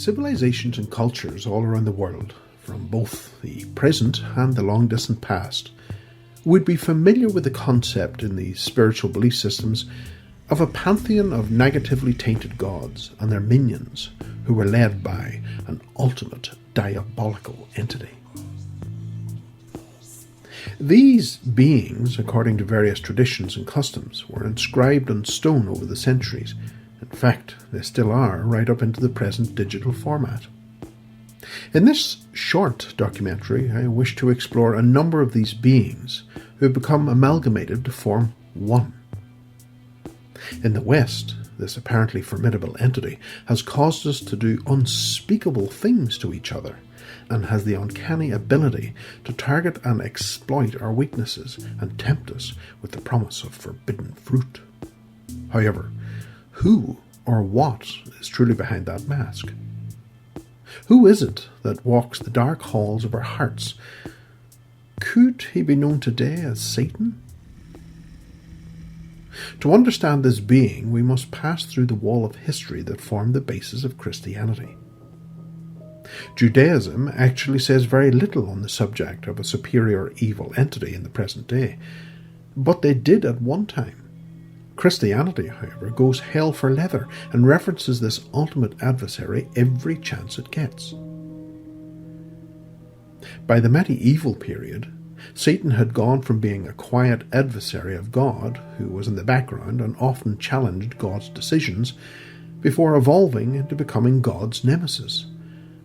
Civilizations and cultures all around the world, from both the present and the long-distant past, would be familiar with the concept in these spiritual belief systems of a pantheon of negatively tainted gods and their minions who were led by an ultimate diabolical entity. These beings, according to various traditions and customs, were inscribed on stone over the centuries. In fact, they still are, right up into the present digital format. In this short documentary, I wish to explore a number of these beings who have become amalgamated to form one. In the West, this apparently formidable entity has caused us to do unspeakable things to each other, and has the uncanny ability to target and exploit our weaknesses and tempt us with the promise of forbidden fruit. However, who or what is truly behind that mask? Who is it that walks the dark halls of our hearts? Could he be known today as Satan? To understand this being, we must pass through the wall of history that formed the basis of Christianity. Judaism actually says very little on the subject of a superior evil entity in the present day, but they did at one time. Christianity, however, goes hell for leather and references this ultimate adversary every chance it gets. By the medieval period, Satan had gone from being a quiet adversary of God, who was in the background and often challenged God's decisions, before evolving into becoming God's nemesis,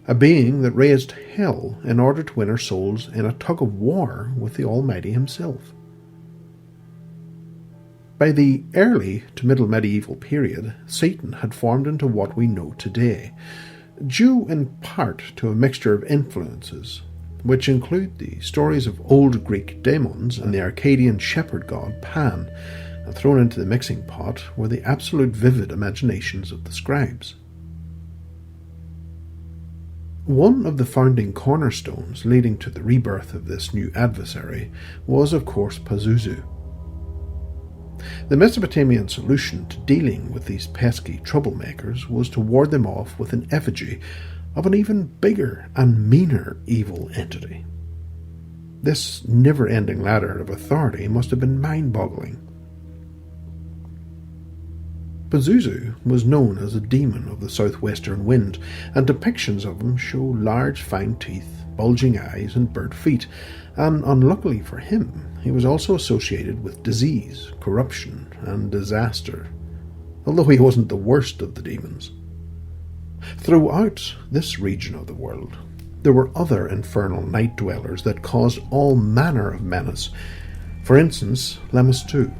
a being that raised hell in order to win our souls in a tug of war with the Almighty himself. By the early to middle medieval period, Satan had formed into what we know today, due in part to a mixture of influences, which include the stories of old Greek demons and the Arcadian shepherd god Pan, and thrown into the mixing pot were the absolute vivid imaginations of the scribes. One of the founding cornerstones leading to the rebirth of this new adversary was, of course, Pazuzu. The Mesopotamian solution to dealing with these pesky troublemakers was to ward them off with an effigy of an even bigger and meaner evil entity. This never-ending ladder of authority must have been mind-boggling. Pazuzu was known as a demon of the southwestern wind, and depictions of him show large fine teeth, bulging eyes, and bird feet, and unluckily for him, he was also associated with disease, corruption, and disaster, although he wasn't the worst of the demons. Throughout this region of the world, there were other infernal night dwellers that caused all manner of menace. For instance, Lamashtu.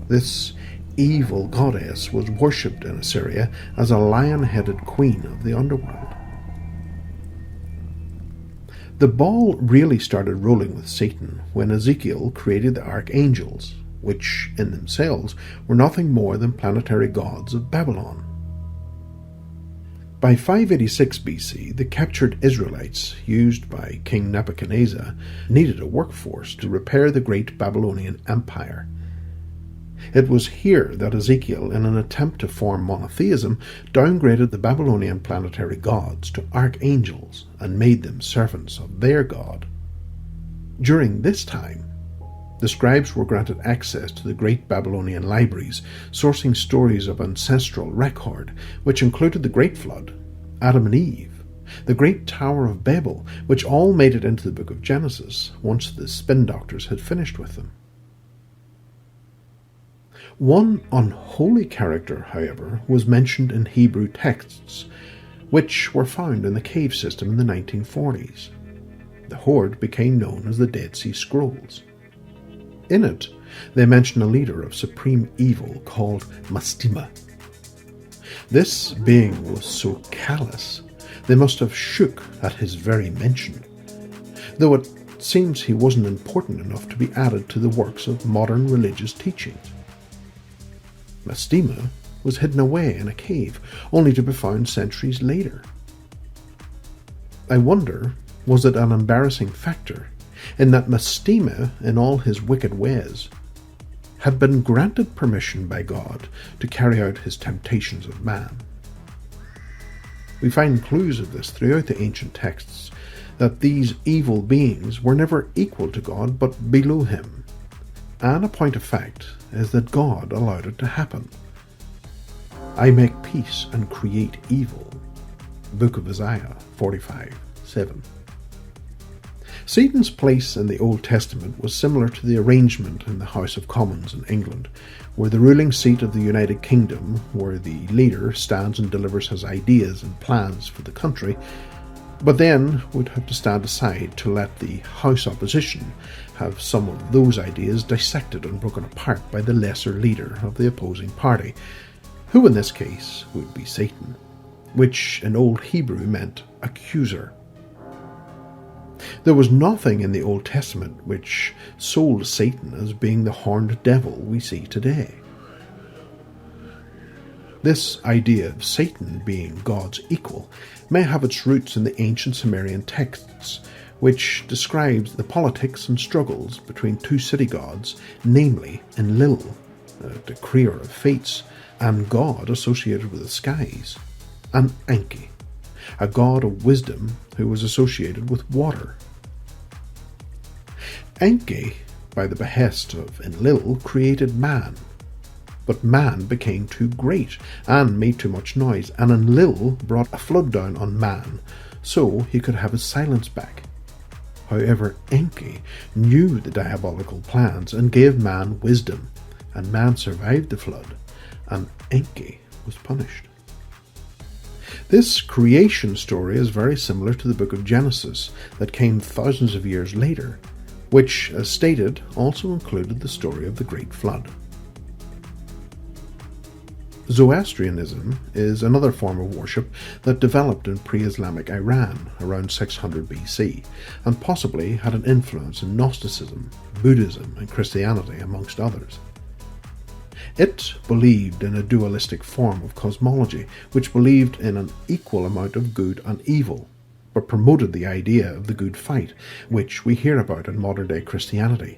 This evil goddess was worshipped in Assyria as a lion-headed queen of the underworld. The ball really started rolling with Satan when Ezekiel created the archangels, which in themselves were nothing more than planetary gods of Babylon. By 586 BC, the captured Israelites, used by King Nebuchadnezzar, needed a workforce to repair the great Babylonian Empire. It was here that Ezekiel, in an attempt to form monotheism, downgraded the Babylonian planetary gods to archangels and made them servants of their god. During this time, the scribes were granted access to the great Babylonian libraries, sourcing stories of ancestral record, which included the Great Flood, Adam and Eve, the Great Tower of Babel, which all made it into the book of Genesis once the spin doctors had finished with them. One unholy character, however, was mentioned in Hebrew texts, which were found in the cave system in the 1940s. The hoard became known as the Dead Sea Scrolls. In it, they mention a leader of supreme evil called Mastema. This being was so callous, they must have shook at his very mention, though it seems he wasn't important enough to be added to the works of modern religious teachings. Mastema was hidden away in a cave, only to be found centuries later. I wonder, was it an embarrassing factor in that Mastema, in all his wicked ways, had been granted permission by God to carry out his temptations of man? We find clues of this throughout the ancient texts, that these evil beings were never equal to God but below him. And a point of fact is that God allowed it to happen. I make peace and create evil. Book of Isaiah 45:7. Satan's place in the Old Testament was similar to the arrangement in the House of Commons in England, where the ruling seat of the United Kingdom, where the leader stands and delivers his ideas and plans for the country, but then would have to stand aside to let the House opposition have some of those ideas dissected and broken apart by the lesser leader of the opposing party, who in this case would be Satan, which in Old Hebrew meant accuser. There was nothing in the Old Testament which sold Satan as being the horned devil we see today. This idea of Satan being God's equal may have its roots in the ancient Sumerian texts, which describes the politics and struggles between two city gods, namely Enlil, the creator of fates, and God associated with the skies, and Enki, a god of wisdom who was associated with water. Enki, by the behest of Enlil, created man, but man became too great and made too much noise, and Enlil brought a flood down on man so he could have his silence back. However, Enki knew the diabolical plans and gave man wisdom, and man survived the flood, and Enki was punished. This creation story is very similar to the book of Genesis that came thousands of years later, which, as stated, also included the story of the Great Flood. Zoroastrianism is another form of worship that developed in pre-Islamic Iran around 600 BC, and possibly had an influence in Gnosticism, Buddhism, and Christianity, amongst others. It believed in a dualistic form of cosmology, which believed in an equal amount of good and evil, but promoted the idea of the good fight, which we hear about in modern-day Christianity,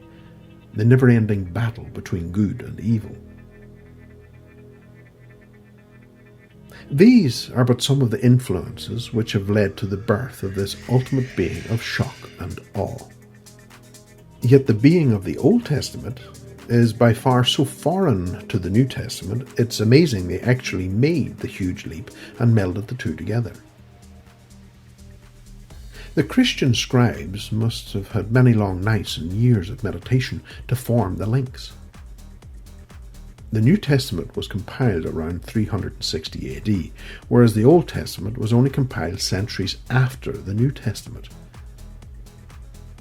the never-ending battle between good and evil. These are but some of the influences which have led to the birth of this ultimate being of shock and awe. Yet the being of the Old Testament is by far so foreign to the New Testament, it's amazing they actually made the huge leap and melded the two together. The Christian scribes must have had many long nights and years of meditation to form the links. The New Testament was compiled around 360 AD, whereas the Old Testament was only compiled centuries after the New Testament.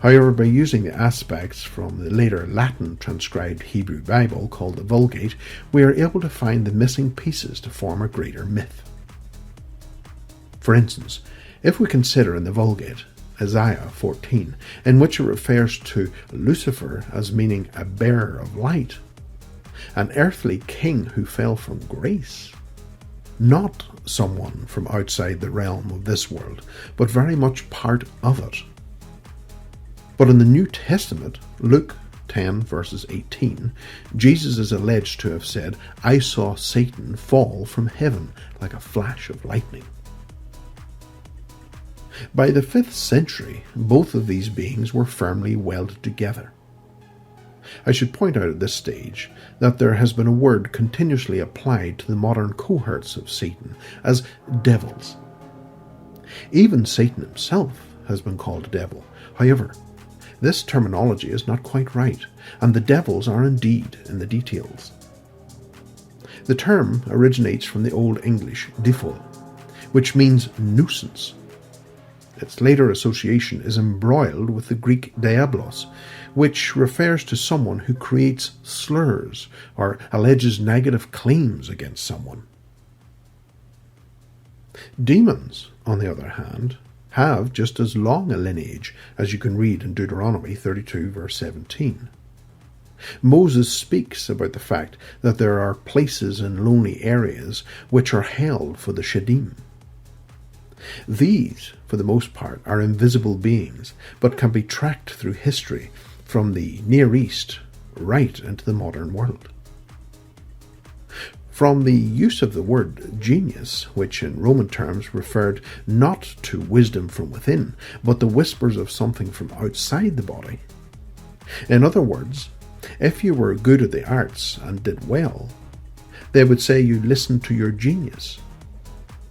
However, by using the aspects from the later Latin transcribed Hebrew Bible called the Vulgate, we are able to find the missing pieces to form a greater myth. For instance, if we consider in the Vulgate Isaiah 14, in which it refers to Lucifer as meaning a bearer of light, an earthly king who fell from grace, not someone from outside the realm of this world, but very much part of it. But in the New Testament, Luke 10 verses 18, Jesus is alleged to have said, "I saw Satan fall from heaven like a flash of lightning." By the 5th century, both of these beings were firmly welded together. I should point out at this stage that there has been a word continuously applied to the modern cohorts of Satan as devils. Even Satan himself has been called a devil. However, this terminology is not quite right, and the devils are indeed in the details. The term originates from the Old English "difol," which means nuisance. Its later association is embroiled with the Greek diablos, which refers to someone who creates slurs or alleges negative claims against someone. Demons, on the other hand, have just as long a lineage as you can read in Deuteronomy 32 verse 17. Moses speaks about the fact that there are places in lonely areas which are held for the Sheddim. These, for the most part, are invisible beings, but can be tracked through history from the Near East right into the modern world. From the use of the word genius, which in Roman terms referred not to wisdom from within, but the whispers of something from outside the body. In other words, if you were good at the arts and did well, they would say you listened to your genius.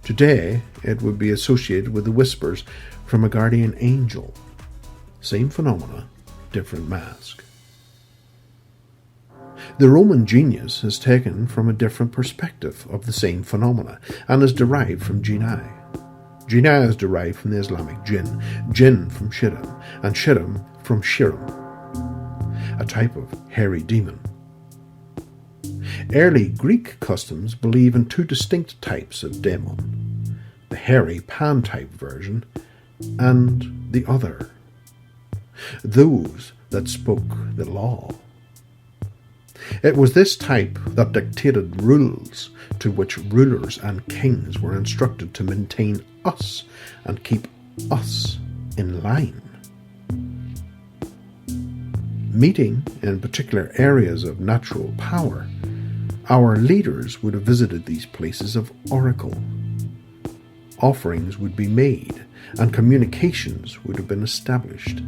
Today, it would be associated with the whispers from a guardian angel. Same phenomena, different mask. The Roman genius is taken from a different perspective of the same phenomena and is derived from jinai. Jinai is derived from the Islamic jinn, jinn from shidam, and shidam from shiram, a type of hairy demon. Early Greek customs believe in two distinct types of daemon, the hairy pan-type version and the other, those that spoke the law. It was this type that dictated rules to which rulers and kings were instructed to maintain us and keep us in line. Meeting in particular areas of natural power, our leaders would have visited these places of oracle. Offerings would be made and communications would have been established.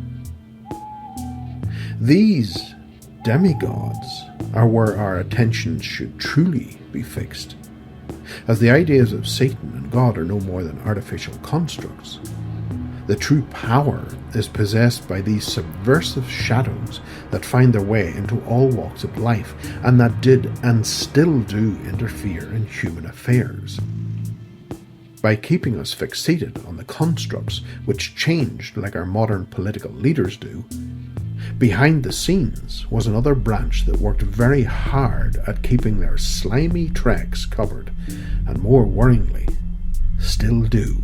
These demigods are where our attention should truly be fixed, as the ideas of Satan and God are no more than artificial constructs. The true power is possessed by these subversive shadows that find their way into all walks of life and that did and still do interfere in human affairs. By keeping us fixated on the constructs which changed like our modern political leaders do, behind the scenes was another branch that worked very hard at keeping their slimy tracks covered, and more worryingly, still do.